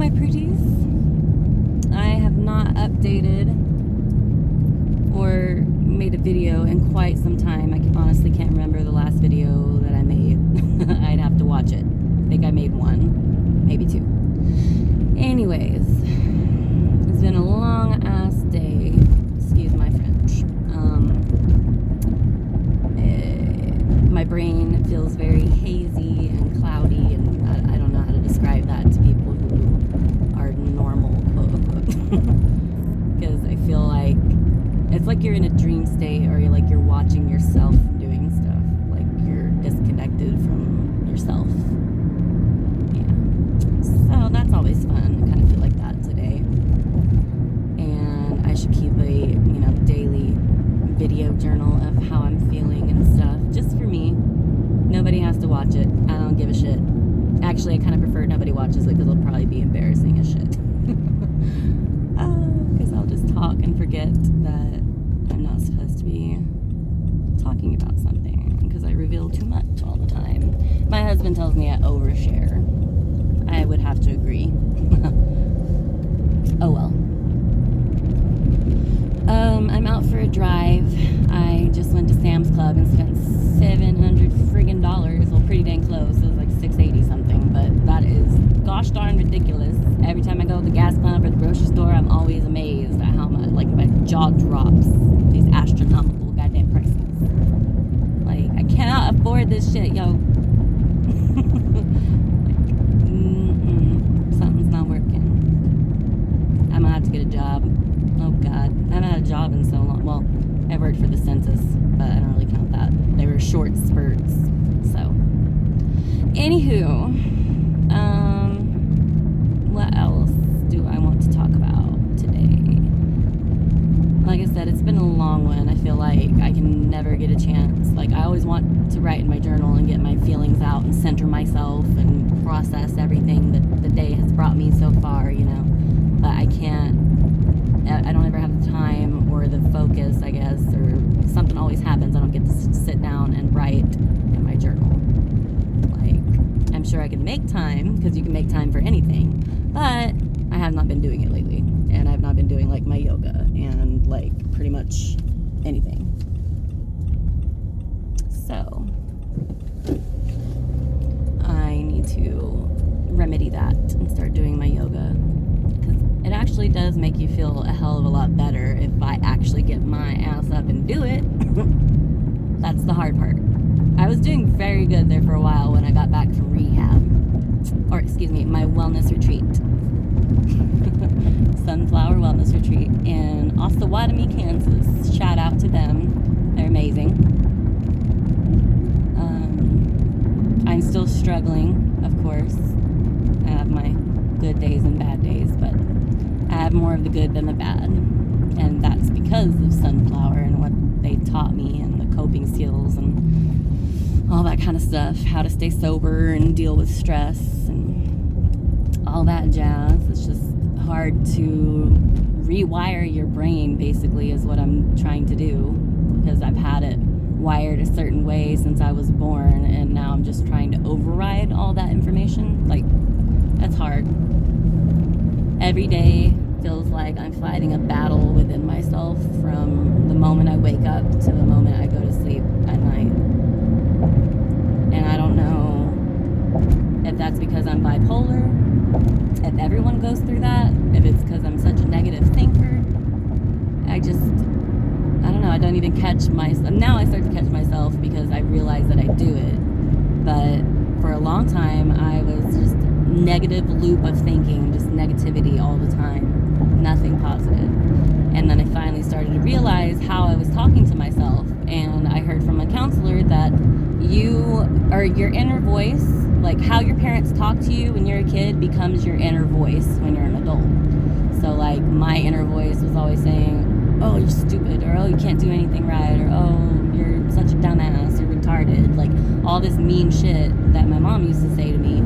my pretties. I have not updated or made a video in quite some time. I honestly can't remember the last video that I made. I'd have to watch it. I think I made one, maybe two. Anyways, it's been a long ass day. Excuse my French. My brain feels very hazy and cloudy, and I don't know how to describe that to people who are normal, quote unquote. Because I feel like it's like you're in a dream state, or you're watching yourself doing stuff, like you're disconnected from yourself. Yeah. So that's always fun. I kind of feel like that today, and I should keep a daily video journal of how I'm feeling and stuff, just for me. Nobody has to watch it. I don't give a shit. Actually, I kind of prefer nobody watches it, because it'll probably be embarrassing as shit. Because I'll just talk and forget that I'm not supposed to be talking about something, because I reveal too much all the time. My husband tells me I overshare. I would have to agree. Oh well. I'm out for a drive. I just went to Sam's Club and spent $700 friggin' dollars. Well, pretty dang close. It was like $680 something, but that is gosh darn ridiculous. Every time I go to the gas pump or the grocery store, I'm always amazed at how much, like, my jaw drops. These astronomical goddamn prices. Like, I cannot afford this shit, yo. Something's not working. I'm gonna have to get a job. Oh God, I haven't had a job in so long. Well, I worked for the census, but I don't really count that. They were short spurts. So, anywho, what else do I want to talk about today? Like I said, it's been a long one. I feel like I can never get a chance. Like, I always want to write in my journal and get my feelings out and center myself and process everything that the day has brought me so far, But I can't. I don't ever have the time or the focus, I guess, or something always happens. I don't get to sit down and write in my journal. Like, I'm sure I can make time, because you can make time for anything, but I have not been doing it lately, and I've not been doing, like, my yoga and, like, pretty much anything. So, I need to remedy that and start doing my yoga. It actually does make you feel a hell of a lot better if I actually get my ass up and do it. That's the hard part. I was doing very good there for a while when I got back from rehab. Or, excuse me, my wellness retreat. Sunflower Wellness Retreat in Osawatomie, Kansas. Shout out to them. They're amazing. I'm still struggling, of course. I have my good days and bad days, but I have more of the good than the bad, and that's because of Sunflower and what they taught me, and the coping skills and all that kind of stuff, how to stay sober and deal with stress and all that jazz. It's just hard to rewire your brain, basically, is what I'm trying to do, because I've had it wired a certain way since I was born, and now I'm just trying to override all that information. Like, that's hard. Every day feels like I'm fighting a battle within myself from the moment I wake up to the moment I go to sleep at night. And I don't know if that's because I'm bipolar, if everyone goes through that, if it's because I'm such a negative thinker. I don't know, I don't even catch myself. Now I start to catch myself because I realize that I do it. But for a long time, I was just negative loop of thinking, just negativity all the time, nothing positive. And then I finally started to realize how I was talking to myself, and I heard from a counselor that you or your inner voice, like how your parents talk to you when you're a kid, becomes your inner voice when you're an adult. So like my inner voice was always saying, oh, you're stupid, or oh, you can't do anything right, or oh, you're such a dumbass, you're retarded, like all this mean shit that my mom used to say to me.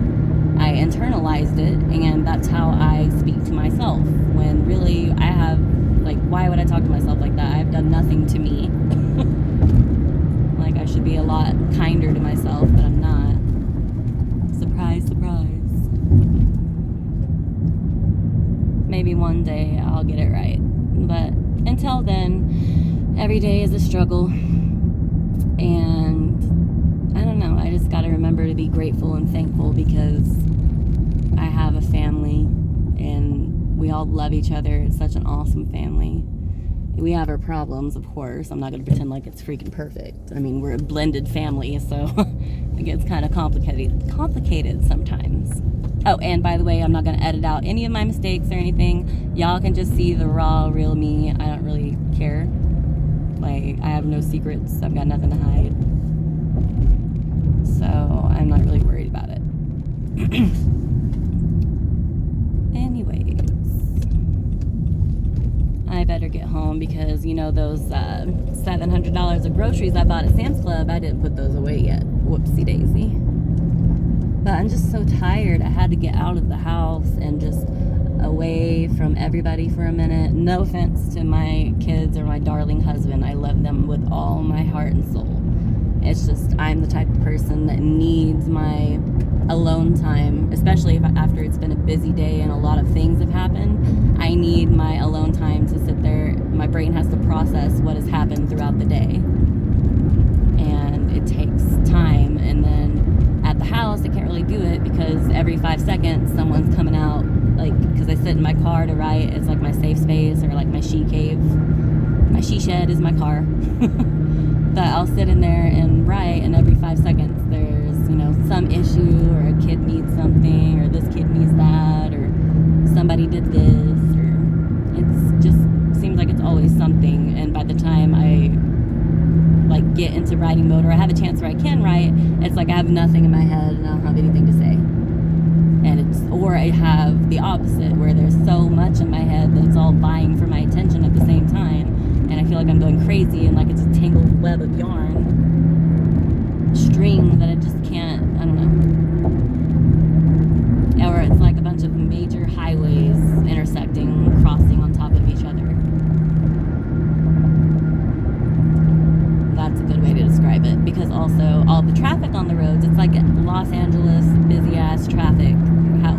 I internalized it, and that's how I speak to myself, when really I have, like, why would I talk to myself like that? I've done nothing to me. Like, I should be a lot kinder to myself, but I'm not. Surprise, surprise. one day I'll get it right. But until then, every day is a struggle. And I don't know, I just gotta remember to be grateful and thankful because I have a family and we all love each other. It's such an awesome family. We have our problems, of course. I'm not going to pretend like it's freaking perfect. I mean, we're a blended family, so it gets kind of complicated sometimes. Oh, and by the way, I'm not going to edit out any of my mistakes or anything. Y'all can just see the raw, real me. I don't really care. Like, I have no secrets. I've got nothing to hide. So, I'm not really worried about it. Anyways, I better get home because, you know, those $700 of groceries I bought at Sam's Club, I didn't put those away yet. Whoopsie daisy. But I'm just so tired. I had to get out of the house and just away from everybody for a minute. No offense to my kids or my darling husband. I love them with all my heart and soul. It's just I'm the type of person that needs my alone time, especially after it's been a busy day and a lot of things have happened. I need my alone time to sit there. My brain has to process what has happened throughout the day. And it takes time. And then at the house, I can't really do it because every 5 seconds someone's coming out, like, because I sit in my car to write. It's like my safe space or like my she cave. My she shed is my car. But I'll sit in there and write, and every 5 seconds there's, you know, some issue, or a kid needs something, or this kid needs that, or somebody did this, or it's just seems like it's always something. And by the time I like get into writing mode, or I have a chance where I can write, it's like I have nothing in my head and I don't have anything to say. And or I have the opposite, where there's so much in my head that it's all vying for my attention at the same time. And I feel like I'm going crazy and like it's a tangled web of yarn, string that I just can't, I don't know. Or it's like a bunch of major highways intersecting, crossing on top of each other. That's a good way to describe it. Because also, all the traffic on the roads, it's like Los Angeles, busy ass traffic.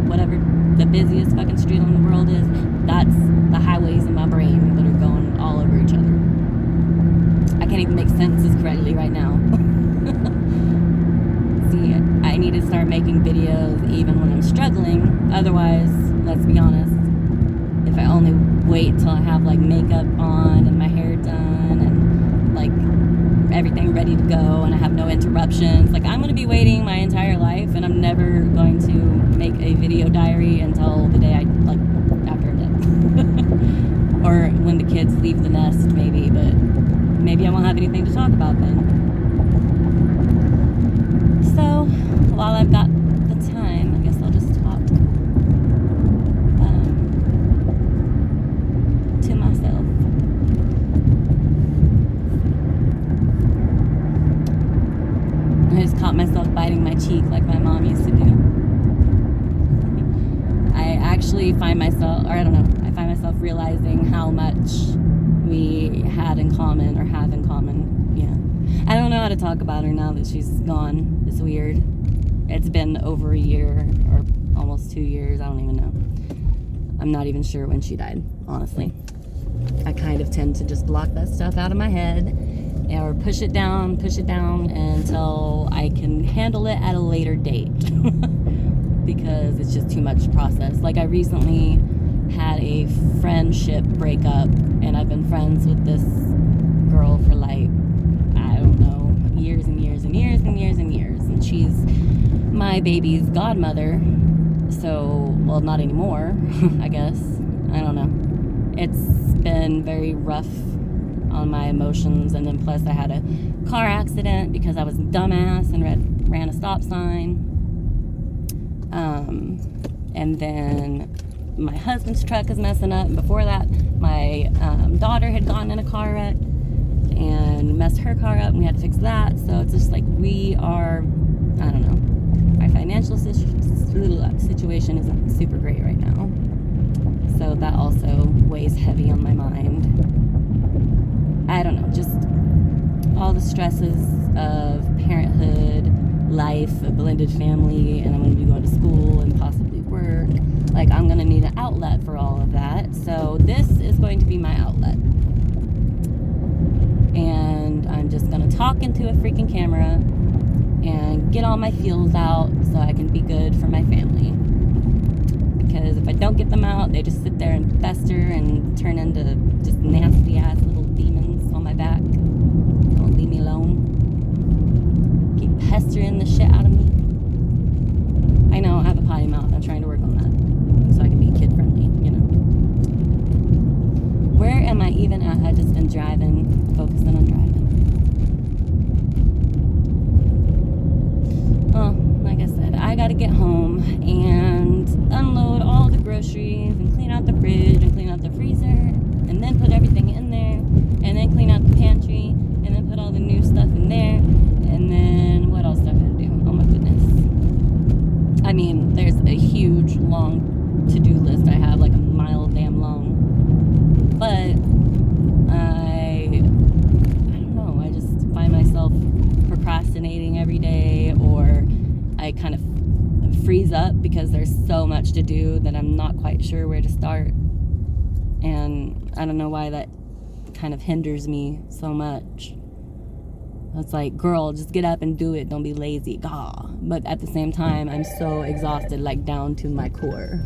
Whatever the busiest fucking street in the world is, that's the highways in my brain that are going all over each other. I can't even make sentences correctly right now. See, I need to start making videos even when I'm struggling. Otherwise, let's be honest, if I only wait till I have like makeup on and my hair done and like everything ready to go and I have no interruptions, like I'm going to be waiting my entire life and I'm never going to make a video diary until the day after I'm dead. Or when the kids leave the nest, maybe, but maybe I won't have anything to talk about then. So, while I've got the time, I guess I'll just talk to myself. I just caught myself biting my cheek like my mom used to do. I actually find myself realizing how much we had in common or have in common. Yeah. I don't know how to talk about her now that she's gone. It's weird. It's been over a year or almost 2 years. I don't even know. I'm not even sure when she died, honestly. I kind of tend to just block that stuff out of my head or push it down until I can handle it at a later date. Because it's just too much to process. Like, I recently had a friendship breakup, and I've been friends with this girl for like, I don't know, years and years and years and years and years. And she's my baby's godmother. So, well, not anymore, I guess. I don't know. It's been very rough on my emotions, and then plus I had a car accident because I was a dumbass and ran a stop sign. And then my husband's truck is messing up. And before that, my daughter had gotten in a car wreck and messed her car up, and we had to fix that. So it's just like we are, I don't know, my financial situation isn't super great right now. So that also weighs heavy on my mind. I don't know, just all the stresses of parenthood, life, a blended family, and I'm going to be going to school and possibly work. Like, I'm going to need an outlet for all of that. So this is going to be my outlet. And I'm just going to talk into a freaking camera and get all my feels out so I can be good for my family. Because if I don't get them out, they just sit there and fester and turn into just nasty ass little demons on my back. Don't leave me alone. Keep pestering the shit out of me. I know, I have a potty mouth. I'm trying to work on that so I can be kid friendly, you know. Where am I even at? I've just been driving, focusing on driving. Well, like I said, I gotta get home and unload all the groceries and clean out the fridge and clean out the freezer and then put everything in there and then clean out the pantry and then put all the new stuff in there and then what else do I gotta do? Oh my goodness. I mean, there's a huge long to-do list I have, like a mile damn long. But I don't know, I just find myself procrastinating every day, or I kind of freeze up because there's so much to do that I'm not quite sure where to start. And I don't know why that kind of hinders me so much. It's like, girl, just get up and do it. Don't be lazy. Gah. But at the same time, I'm so exhausted, like down to my core.